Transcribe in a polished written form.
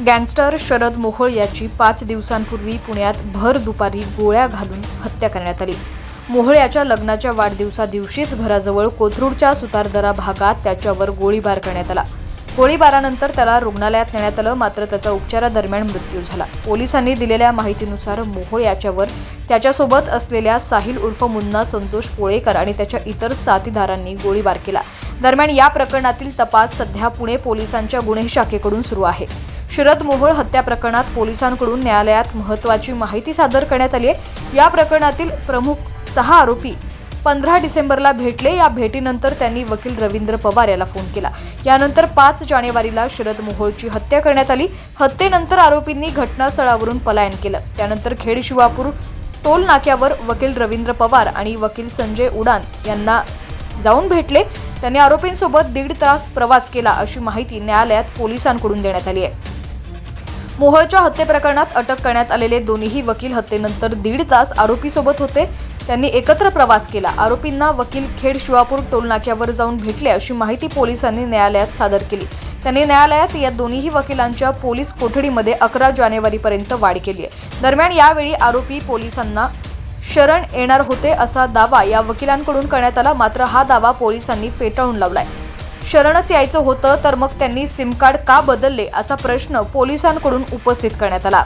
Gangster Sharad Mohol याची 5 दिवसांपूर्वी पुण्यात भर दुपारी गोळ्या घालून हत्या करण्यात आली। मोहोळ याच्या लग्नाच्या वाढदिवसादिवशीच घराजवळ कोथरूडच्या सुतारदरा भागात त्याच्यावर गोळीबार करण्यात आला। गोळीबारानंतर त्याला रुग्णालयात नेण्यात आलं, मात्र त्याचा उपचारादरम्यान मृत्यू झाला। पोलिसांनी दिलेल्या माहितीनुसार मोहोळ याच्यावर त्याच्यासोबत असलेल्या साहिल उर्फ मुन्ना संतोष पोळेकर आणि त्याच्या इतर साथीदारांनी गोळीबार केला। दरम्यान या प्रकरणातील तपास सध्या पुणे पोलिसांच्या गुन्हे शाखेकडून सुरू आहे। शरद मोहोळ हत्या प्रकरणात पोलिसांकडून न्यायालयात महत्त्वाची माहिती सादर करण्यात आली आहे। या प्रकरणातील प्रमुख 6 आरोपी 15 डिसेंबरला भेटले। या भेटीनंतर त्यांनी वकील रवींद्र पवार याला फोन केला। यानंतर 5 जानेवारीला शरद मोहोळची हत्या करण्यात आली। हत्येनंतर आरोपींनी घटनास्थळावरून पलायन केलं। त्यानंतर खेड शिवापूर टोल नाक्यावर वकील रवींद्र पवार आणि वकील संजय उडान यांना जाऊन भेटले। त्यांनी आरोपींसोबत 1.5 तास प्रवास केला अशी माहिती न्यायालयात पोलिसांकडून देण्यात आली आहे। मोहोळच्या हत्येप्रकरणात अटक करण्यात आलेले दोन्ही वकील हत्येनंतर 1.5 तास आरोपीसोबत होते। त्यांनी एकत्र प्रवास केला। आरोपींना वकील खेड शिवापूर टोल नाक्यावर जाऊन भेटले अशी माहिती पोलिसांनी न्यायालयात सादर केली। त्यांनी न्यायालयात या दोन्ही वकिलांच्या पोलीस कोठडीमध्ये 11 जानेवारीपर्यंत वाढ केली आहे। दरम्यान यावेळी आरोपी पोलिसांना शरण येणार होते असा दावा या वकिलांकडून करण्यात आला, मात्र हा दावा पोलिसांनी फेटाळून लावलाय। शरणच यायचं होतं तर मग त्यांनी सिम कार्ड का बदलले असा प्रश्न पोलिसांकडून उपस्थित करण्यात आला।